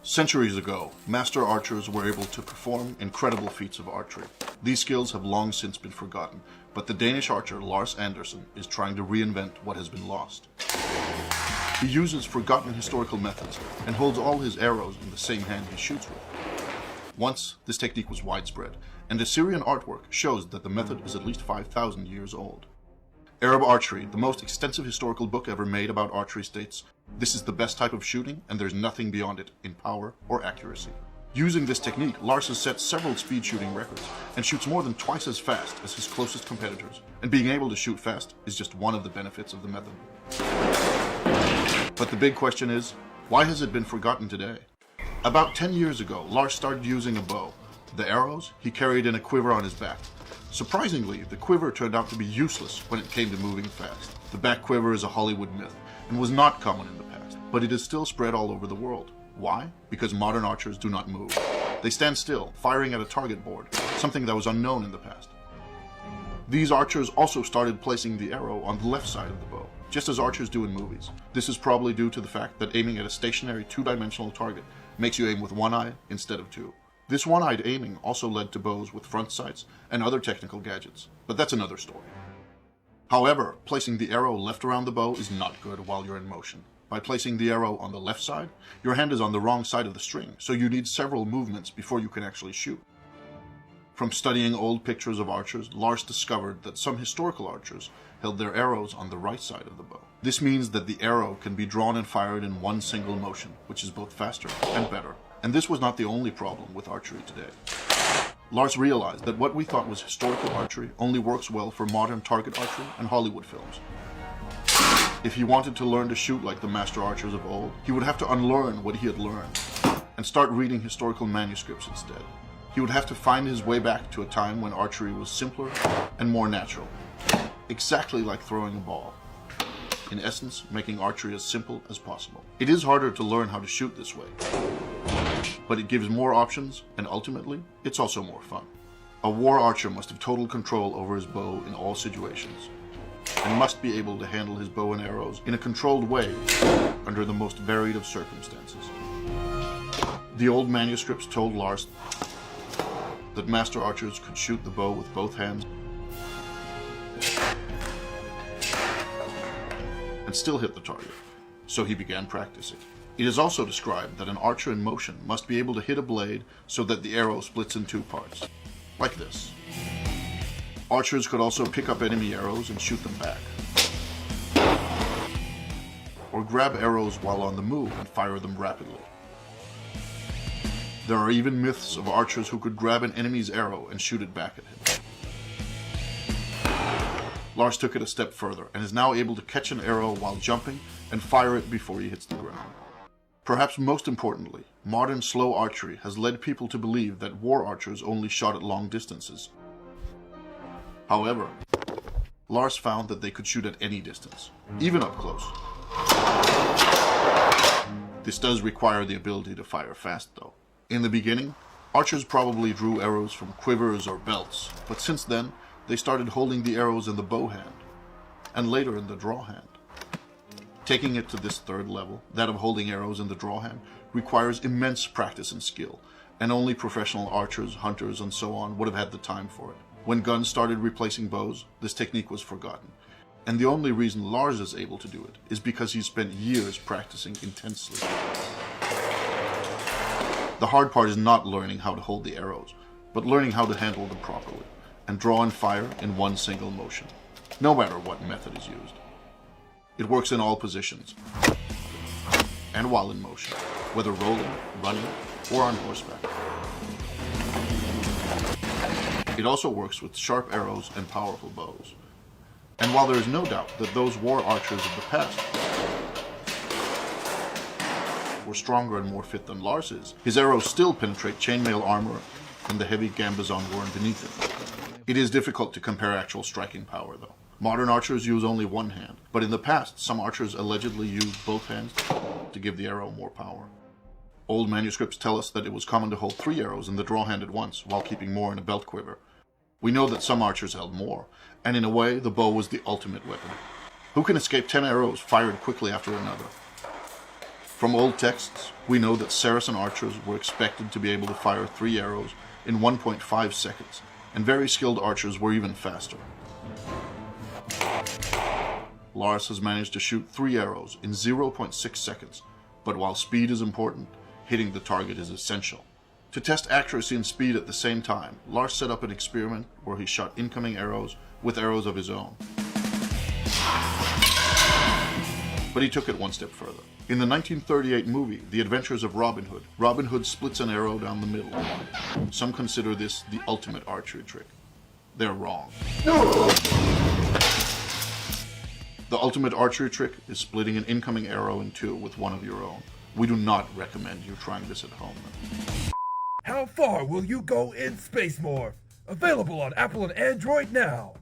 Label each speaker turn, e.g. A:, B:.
A: Centuries ago, master archers were able to perform incredible feats of archery. These skills have long since been forgotten, but the Danish archer Lars Andersen is trying to reinvent what has been lost. He uses forgotten historical methods and holds all his arrows in the same hand he shoots with. Once, this technique was widespread, and Assyrian artwork shows that the method is at least 5,000 years old. Arab Archery, the most extensive historical book ever made about archery, states, "This is the best type of shooting, and there's nothing beyond it in power or accuracy." Using this technique, Lars has set several speed shooting records and shoots more than twice as fast as his closest competitors. And being able to shoot fast is just one of the benefits of the method. But the big question is, why has it been forgotten today? About 10 years ago, Lars started using a bow. The arrows he carried in a quiver on his back. Surprisingly, the quiver turned out to be useless when it came to moving fast. The back quiver is a Hollywood myth and was not common in the past, but it is still spread all over the world. Why? Because modern archers do not move. They stand still, firing at a target board, something that was unknown in the past. These archers also started placing the arrow on the left side of the bow, just as archers do in movies. This is probably due to the fact that aiming at a stationary two-dimensional target makes you aim with one eye instead of two. This one-eyed aiming also led to bows with front sights and other technical gadgets, but that's another story. However, placing the arrow left around the bow is not good while you're in motion. By placing the arrow on the left side, your hand is on the wrong side of the string, so you need several movements before you can actually shoot. From studying old pictures of archers, Lars discovered that some historical archers held their arrows on the right side of the bow. This means that the arrow can be drawn and fired in one single motion, which is both faster and better. And this was not the only problem with archery today. Lars realized that what we thought was historical archery only works well for modern target archery and Hollywood films. If he wanted to learn to shoot like the master archers of old, he would have to unlearn what he had learned and start reading historical manuscripts instead. He would have to find his way back to a time when archery was simpler and more natural, exactly like throwing a ball. In essence, making archery as simple as possible. It is harder to learn how to shoot this way, but it gives more options, and ultimately, it's also more fun. A war archer must have total control over his bow in all situations, and must be able to handle his bow and arrows in a controlled way under the most varied of circumstances. The old manuscripts told Lars that master archers could shoot the bow with both hands and still hit the target, so he began practicing. It is also described that an archer in motion must be able to hit a blade so that the arrow splits in two parts, like this. Archers could also pick up enemy arrows and shoot them back, or grab arrows while on the move and fire them rapidly. There are even myths of archers who could grab an enemy's arrow and shoot it back at him. Lars took it a step further and is now able to catch an arrow while jumping and fire it before he hits the ground. Perhaps most importantly, modern slow archery has led people to believe that war archers only shot at long distances. However, Lars found that they could shoot at any distance, even up close. This does require the ability to fire fast, though. In the beginning, archers probably drew arrows from quivers or belts, but since then, they started holding the arrows in the bow hand, and later in the draw hand. Taking it to this third level, that of holding arrows in the draw hand, requires immense practice and skill, and only professional archers, hunters, and so on would have had the time for it. When guns started replacing bows, this technique was forgotten, and the only reason Lars is able to do it is because he spent years practicing intensely. The hard part is not learning how to hold the arrows, but learning how to handle them properly, and draw and fire in one single motion, no matter what method is used. It works in all positions, and while in motion, whether rolling, running, or on horseback. It also works with sharp arrows and powerful bows. And while there is no doubt that those war archers of the past were stronger and more fit than Lars is, his arrows still penetrate chainmail armor and the heavy gambesson worn beneath it. It is difficult to compare actual striking power, though. Modern archers use only one hand, but in the past, some archers allegedly used both hands to give the arrow more power. Old manuscripts tell us that it was common to hold 3 arrows in the draw hand at once, while keeping more in a belt quiver. We know that some archers held more, and in a way, the bow was the ultimate weapon. Who can escape 10 arrows fired quickly after another? From old texts, we know that Saracen archers were expected to be able to fire 3 arrows in 1.5 seconds, and very skilled archers were even faster. Lars has managed to shoot 3 arrows in 0.6 seconds, but while speed is important, hitting the target is essential. To test accuracy and speed at the same time, Lars set up an experiment where he shot incoming arrows with arrows of his own. But he took it one step further. In the 1938 movie, The Adventures of Robin Hood, Robin Hood splits an arrow down the middle. Some consider this the ultimate archery trick. They're wrong. The ultimate archery trick is splitting an incoming arrow in 2 with one of your own. We do not recommend you trying this at home.
B: How far will you go in Space Morph? Available on Apple and Android now.